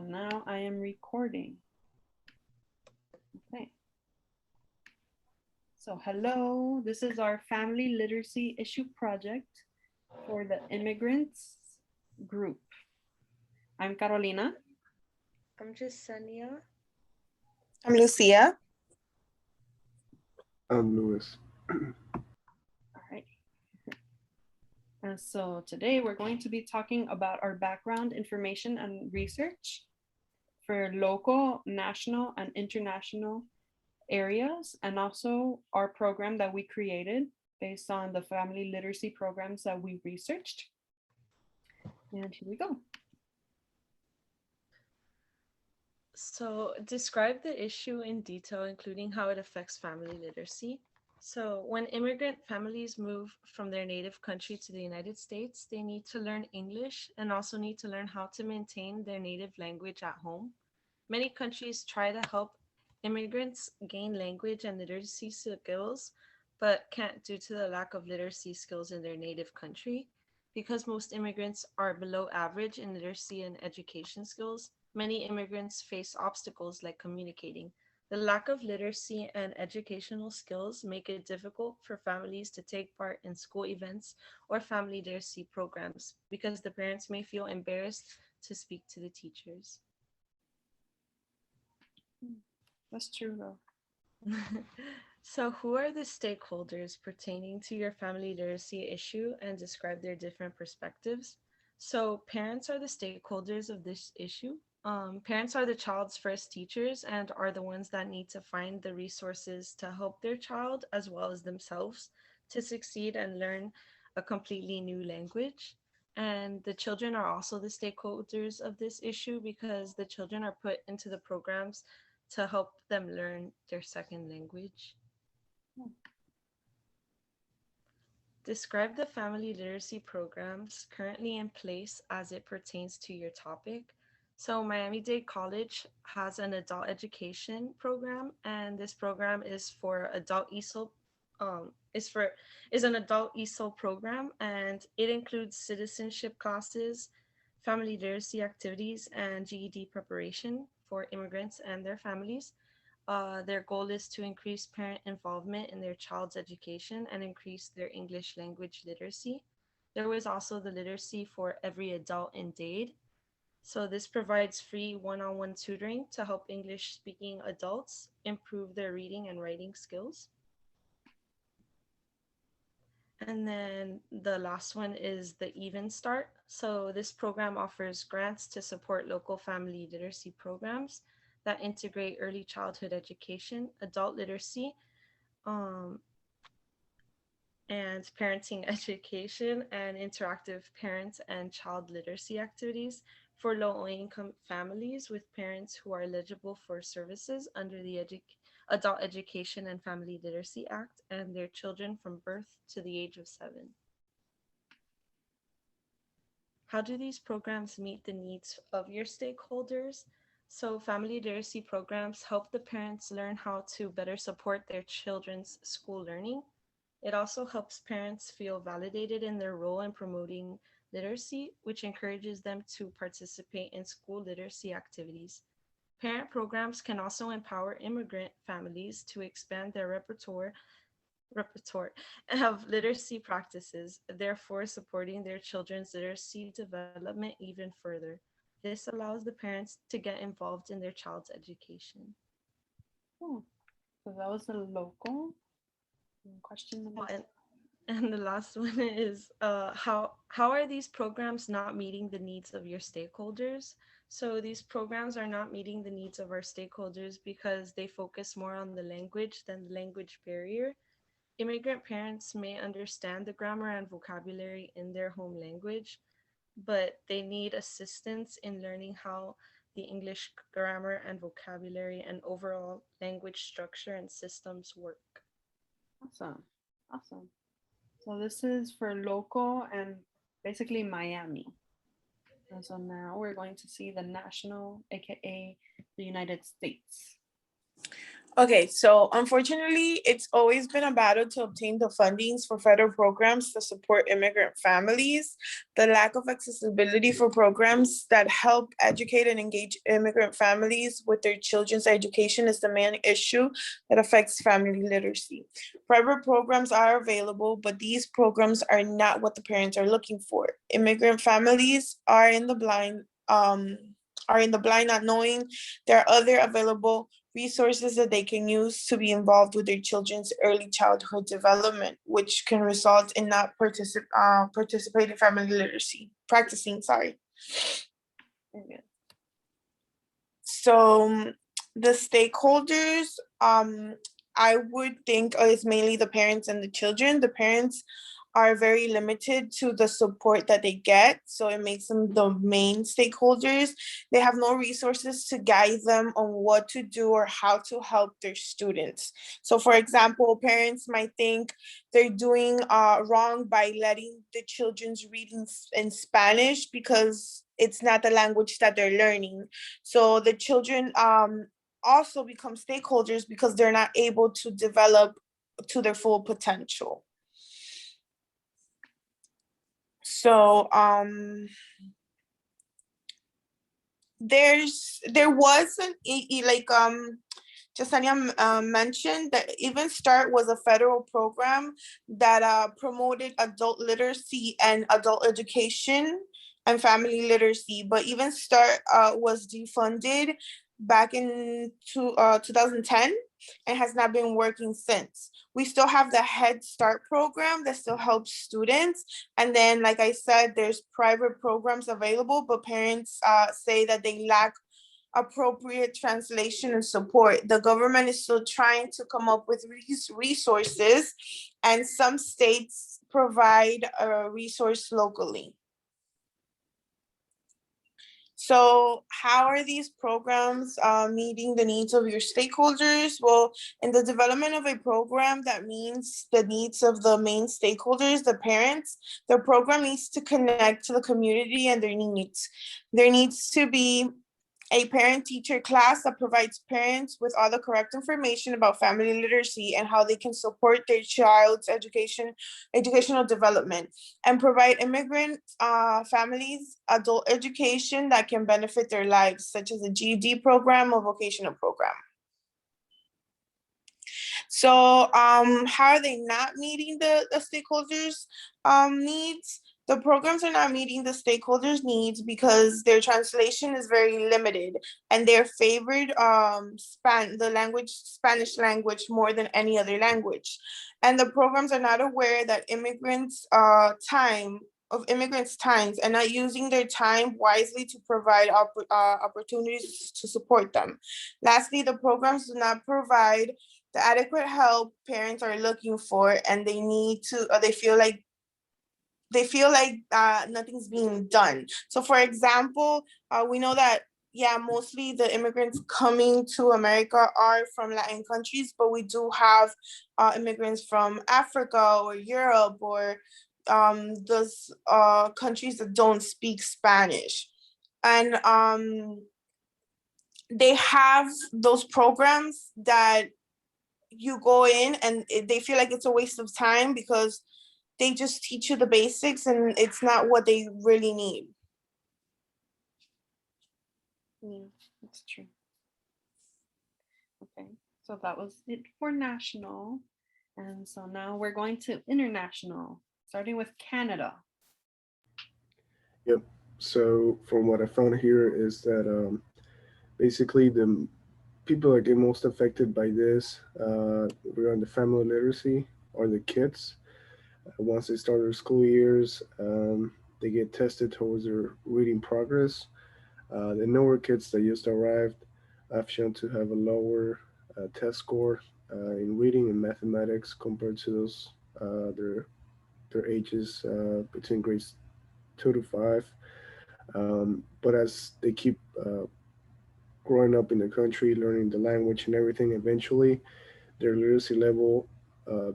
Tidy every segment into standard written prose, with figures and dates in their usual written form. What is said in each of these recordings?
now I am recording. Okay. So hello, this is our family literacy issue project for the immigrants group. I'm Carolina. I'm Jasenia. I'm Lucia. I'm Luis. All right. And so today we're going to be talking about our background information and research for local, national, and international areas, and also our program that we created based on the family literacy programs that we researched. And here we go. So describe the issue in detail, including how it affects family literacy. So when immigrant families move from their native country to the United States, they need to learn English and also need to learn how to maintain their native language at home. Many countries try to help immigrants gain language and literacy skills, but can't due to the lack of literacy skills in their native country. Because most immigrants are below average in literacy and education skills, many immigrants face obstacles like communicating. The lack of literacy and educational skills make it difficult for families to take part in school events or family literacy programs because the parents may feel embarrassed to speak to the teachers. That's true though. So who are the stakeholders pertaining to your family literacy issue, and describe their different perspectives? So parents are the stakeholders of this issue. Parents are the child's first teachers and are the ones that need to find the resources to help their child as well as themselves to succeed and learn a completely new language. And the children are also the stakeholders of this issue because the children are put into the programs to help them learn their second language. Describe the family literacy programs currently in place as it pertains to your topic. So Miami-Dade College has an adult education program, and this program is for adult ESOL is an adult ESOL program, and it includes citizenship classes, family literacy activities, and GED preparation for immigrants and their families. Their goal is to increase parent involvement in their child's education and increase their English language literacy. There was also the literacy for every adult in Dade. So this provides free one-on-one tutoring to help English-speaking adults improve their reading and writing skills. And then the last one is the Even Start. So this program offers grants to support local family literacy programs that integrate early childhood education, adult literacy, and parenting education, and interactive parent and child literacy activities for low-income families with parents who are eligible for services under the Adult Education and Family Literacy Act and their children from birth to the age of 7. How do these programs meet the needs of your stakeholders? So family literacy programs help the parents learn how to better support their children's school learning. It also helps parents feel validated in their role in promoting literacy, which encourages them to participate in school literacy activities. Parent programs can also empower immigrant families to expand their repertoire of literacy practices, therefore supporting their children's literacy development even further. This allows the parents to get involved in their child's education. Oh, so that was a local question. And the last one is how are these programs not meeting the needs of your stakeholders? So these programs are not meeting the needs of our stakeholders because they focus more on the language than the language barrier. Immigrant parents may understand the grammar and vocabulary in their home language, but they need assistance in learning how the English grammar and vocabulary and overall language structure and systems work. Awesome. Awesome. So this is for local and basically Miami. And so now we're going to see the national, aka the United States. Okay, so unfortunately, it's always been a battle to obtain the fundings for federal programs to support immigrant families. The lack of accessibility for programs that help educate and engage immigrant families with their children's education is the main issue that affects family literacy. Private programs are available, but these programs are not what the parents are looking for. Immigrant families are in the blind, not knowing there are other available resources that they can use to be involved with their children's early childhood development, which can result in not participating family literacy, practicing, sorry. Okay. So the stakeholders, I would think is mainly the parents and the children. The parents are very limited to the support that they get, so it makes them the main stakeholders. They have no resources to guide them on what to do or how to help their students. So for example, parents might think they're doing wrong by letting the children's read in Spanish because it's not the language that they're learning. So the children also become stakeholders because they're not able to develop to their full potential. So there was an Jasania mentioned that Even Start was a federal program that promoted adult literacy and adult education and family literacy. But Even Start was defunded back in 2010 and has not been working since. We still have the Head Start program that still helps students. And then, like I said, there's private programs available, but parents say that they lack appropriate translation and support. The government is still trying to come up with resources, and some states provide a resource locally. So how are these programs meeting the needs of your stakeholders? Well, in the development of a program that meets the needs of the main stakeholders, the parents, the program needs to connect to the community and their needs. There needs to be a parent-teacher class that provides parents with all the correct information about family literacy and how they can support their child's educational development, and provide immigrant families adult education that can benefit their lives, such as a GED program or vocational program. So how are they not meeting the stakeholders' needs? The programs are not meeting the stakeholders' needs because their translation is very limited, and they're favored Spanish language more than any other language. And the programs are not aware that immigrants' times and not using their time wisely to provide opportunities to support them. Lastly, the programs do not provide the adequate help parents are looking for, and they feel like nothing's being done. So for example, we know that mostly the immigrants coming to America are from Latin countries, but we do have immigrants from Africa or Europe or those countries that don't speak Spanish. And they have those programs that you go in and they feel like it's a waste of time because they just teach you the basics and it's not what they really need. Yeah, that's true. Okay, so that was it for national. And so now we're going to international, starting with Canada. Yep. So from what I found here is that basically the people that get most affected by this regarding the family literacy are the kids. Once they start their school years, they get tested towards their reading progress. The newer kids that just arrived have shown to have a lower test score in reading and mathematics compared to those their ages between grades 2 to 5. But as they keep growing up in the country, learning the language and everything, eventually their literacy level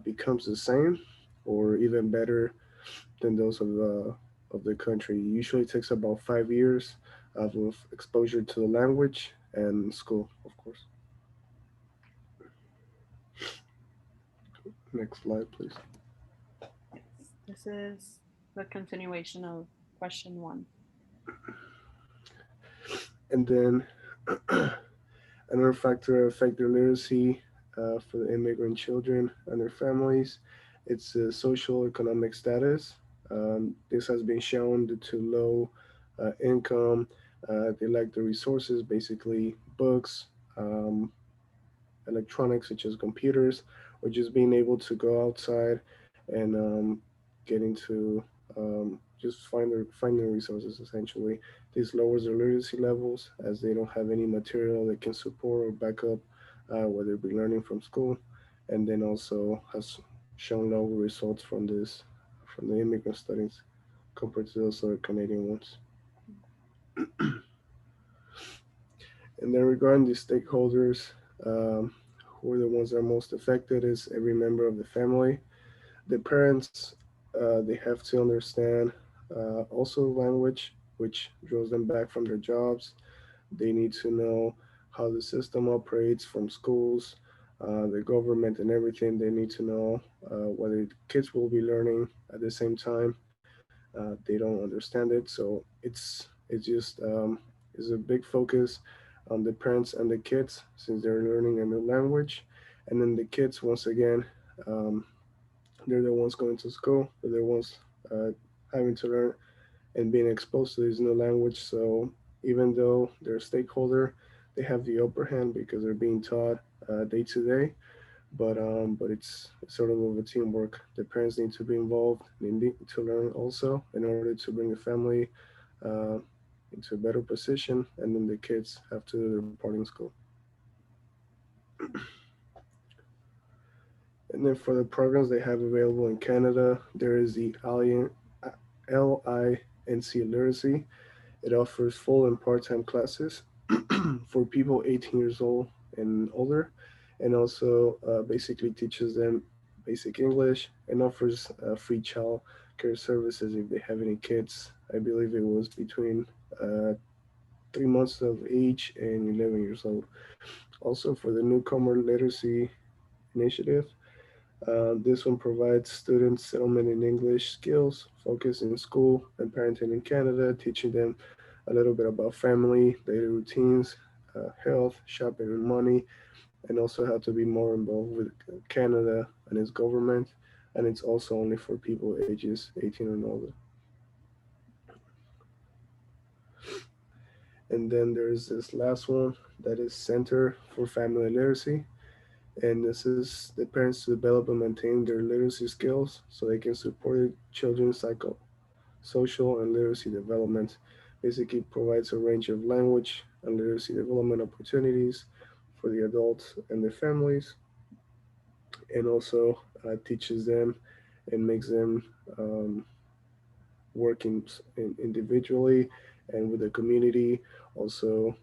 becomes the same or even better than those of the country. It usually takes about 5 years of exposure to the language and school, of course. Next slide, please. Yes, this is the continuation of question one. And then another factor affecting literacy for the immigrant children and their families, it's the social economic status. This has been shown due to low income. They lack the resources, basically books, um, electronics such as computers, or just being able to go outside and get into just find their resources essentially. This lowers their literacy levels as they don't have any material that can support or back up what they'll be learning from school, and then also has shown lower results from the immigrant studies compared to those other Canadian ones. And then regarding the stakeholders, who are the ones that are most affected is every member of the family. The parents, they have to understand also language, which draws them back from their jobs. They need to know how the system operates from schools, the government, and everything. They need to know whether kids will be learning at the same time. They don't understand it, so it's just is a big focus on the parents and the kids since they're learning a new language, and then the kids once again. They're the ones going to school. They're the ones having to learn and being exposed to this new language. So even though they're a stakeholder, they have the upper hand because they're being taught day to day. But it's sort of a teamwork. The parents need to be involved. They need to learn also in order to bring the family uh, into a better position, and then the kids have to do their part in school. And then for the programs they have available in Canada, there is the LINC Literacy. It offers full and part-time classes for people 18 years old and older, and also basically teaches them basic English and offers free child care services if they have any kids. I believe it was between 3 months of age and 11 years old. Also, for the Newcomer Literacy Initiative, this one provides students settlement in English skills, focus in school and parenting in Canada, teaching them a little bit about family, daily routines, health, shopping and money, and also how to be more involved with Canada and its government. And it's also only for people ages 18 and older. And then there's this last one that is Center for Family Literacy. And this is the parents to develop and maintain their literacy skills so they can support their children's social and literacy development. Basically provides a range of language and literacy development opportunities for the adults and their families, and also teaches them and makes them working individually and with the community. Also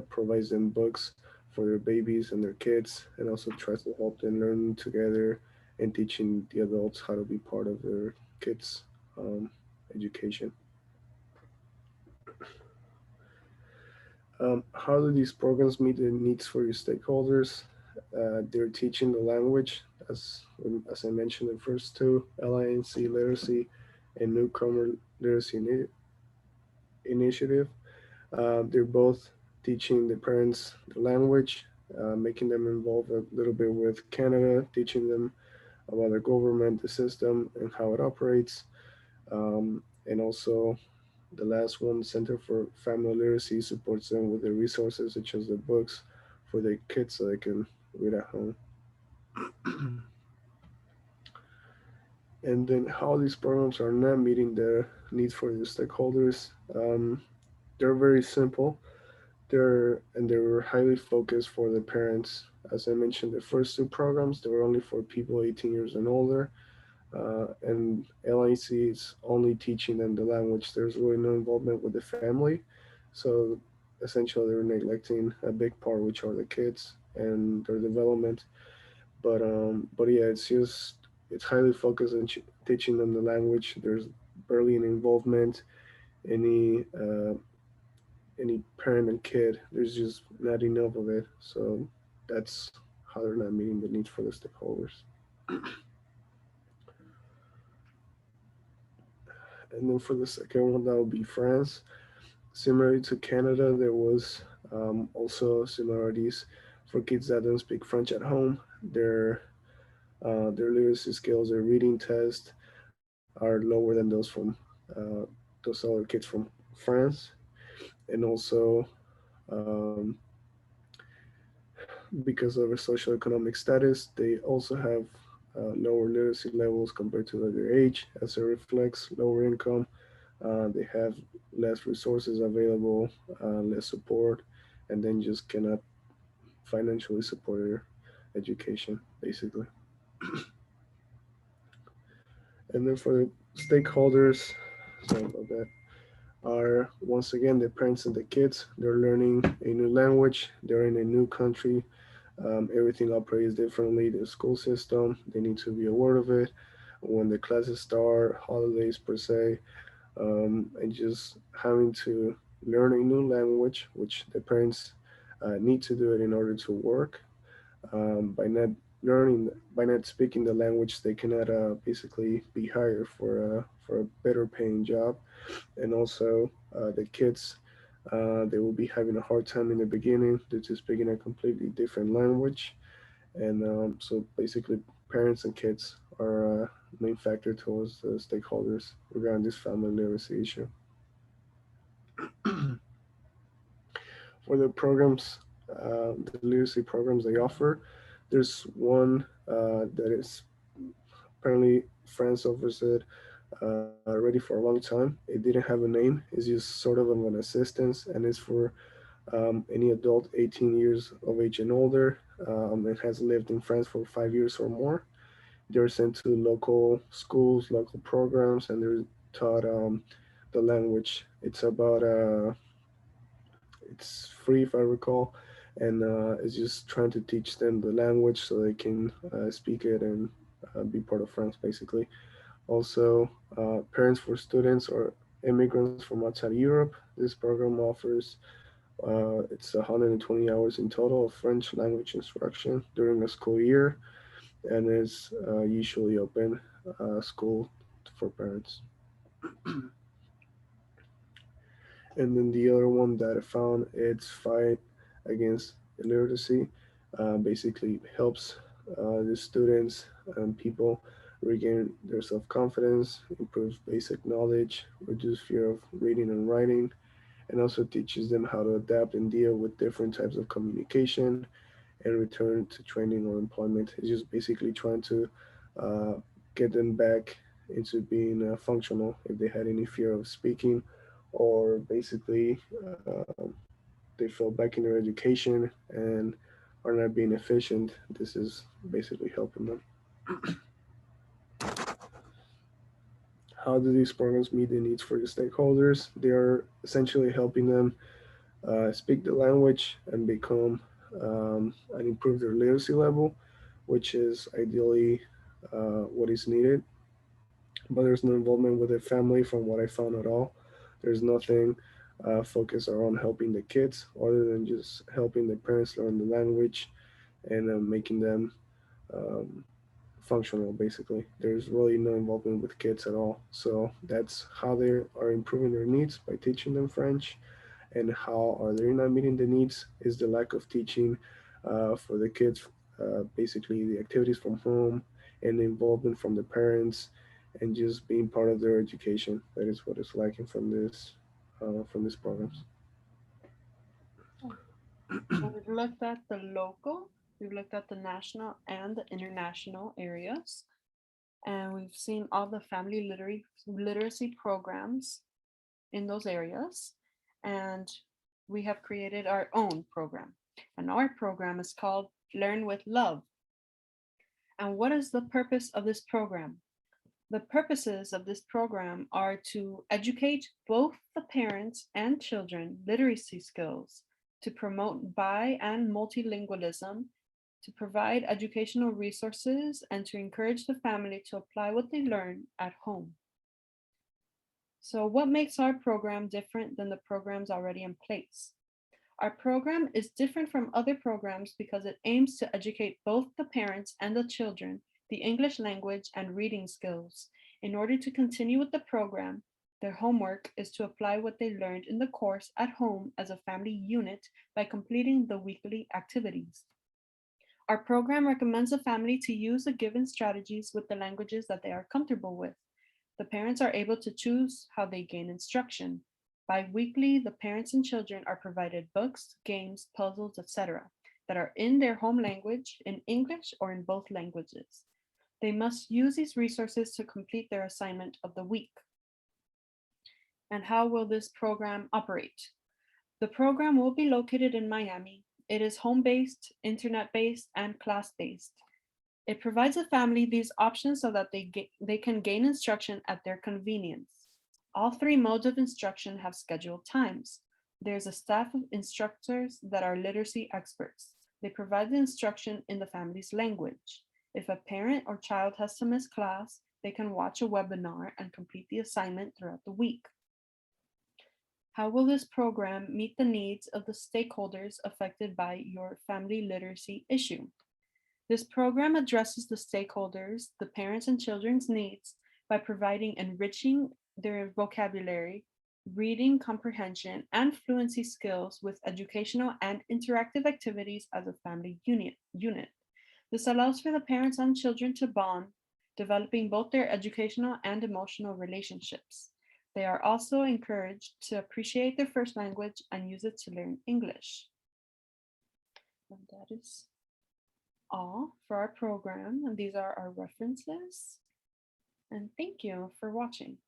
provides them books for their babies and their kids, and also tries to help them learn together and teaching the adults how to be part of their kids' education. How do these programs meet the needs for your stakeholders? They're teaching the language, as I mentioned, the first two, LINC literacy and newcomer literacy initiative. They're both teaching the parents the language, making them involved a little bit with Canada, teaching them about the government, the system, and how it operates. And also, the last one, Center for Family Literacy, supports them with the resources such as the books for the kids so they can read at home. And then how these programs are not meeting the needs for the stakeholders. They're very simple. They were highly focused for the parents. As I mentioned, the first two programs they were only for people 18 years and older, and LIC is only teaching them the language. There's really no involvement with the family, so essentially they're neglecting a big part, which are the kids and their development. But yeah, it's highly focused on teaching them the language. There's barely any involvement, any parent and kid. There's just not enough of it. So that's how they're not meeting the needs for the stakeholders. And then for the second one, that would be France. Similar to Canada, there was also similarities for kids that don't speak French at home. Their literacy skills, their reading test are lower than uh, those other kids from France. And also, um, because of their socioeconomic status, they also have lower literacy levels compared to their age, as it reflects lower income. They have less resources available, less support, and then just cannot financially support their education, basically. And then for the stakeholders, sorry about that, are once again the parents and the kids. They're learning a new language, they're in a new country. Everything operates differently. The school system, they need to be aware of it. When the classes start, holidays per se, and just having to learn a new language, which the parents need to do it in order to work. By not speaking the language, they cannot basically be hired for a better paying job. And also, the kids, they will be having a hard time in the beginning due to speaking a completely different language. And so basically, parents and kids are main factor towards the stakeholders regarding this family literacy issue. For the programs, the literacy programs they offer, there's one that is apparently France offers it already for a long time. It didn't have a name. It's just sort of an assistance, and it's for any adult 18 years of age and older and has lived in France for 5 years or more. They're sent to local schools, local programs, and they're taught the language. It's free if I recall, and it's just trying to teach them the language so they can speak it and be part of France, basically. Also, parents for students or immigrants from outside Europe. This program offers it's 120 hours in total of French language instruction during a school year, and it's usually open school for parents. And then the other one that I found, it's fight against illiteracy. Basically helps the students and people regain their self-confidence, improves basic knowledge, reduce fear of reading and writing, and also teaches them how to adapt and deal with different types of communication and return to training or employment. It's just basically trying to uh, get them back into being functional if they had any fear of speaking, or basically they fell back in their education and are not being efficient. This is basically helping them. How do these programs meet the needs for the stakeholders? They are essentially helping them speak the language and become and improve their literacy level, which is ideally what is needed. But there's no involvement with the family from what I found at all. There's nothing focused around helping the kids other than just helping the parents learn the language and making them um, functional, basically. There's really no involvement with kids at all. So that's how they are improving their needs, by teaching them French. And how are they not meeting the needs is the lack of teaching for the kids, basically the activities from home and the involvement from the parents and just being part of their education. That is what is lacking from these programs. So we've looked at the local, we've looked at the national and the international areas, and we've seen all the family literacy programs in those areas. And we have created our own program. And our program is called Learn with Love. And what is the purpose of this program? The purposes of this program are to educate both the parents and children literacy skills, to promote bi and multilingualism, to provide educational resources, and to encourage the family to apply what they learn at home. So what makes our program different than the programs already in place? Our program is different from other programs because it aims to educate both the parents and the children the English language and reading skills. In order to continue with the program, Their homework is to apply what they learned in the course at home as a family unit by completing the weekly activities. Our program recommends a family to use the given strategies with the languages that they are comfortable with. The parents are able to choose how they gain instruction. Bi-weekly, the parents and children are provided books, games, puzzles, etc. that are in their home language, in English, or in both languages. They must use these resources to complete their assignment of the week. And how will this program operate? The program will be located in Miami. It is home-based, internet-based, and class-based. It provides the family these options so that they can gain instruction at their convenience. All 3 modes of instruction have scheduled times. There's a staff of instructors that are literacy experts. They provide the instruction in the family's language. If a parent or child has to miss class, they can watch a webinar and complete the assignment throughout the week. How will this program meet the needs of the stakeholders affected by your family literacy issue? This program addresses the stakeholders, the parents and children's needs by providing enriching their vocabulary, reading comprehension, and fluency skills with educational and interactive activities as a family unit. This allows for the parents and children to bond, developing both their educational and emotional relationships. They are also encouraged to appreciate their first language and use it to learn English. And that is all for our program, and these are our references. And thank you for watching.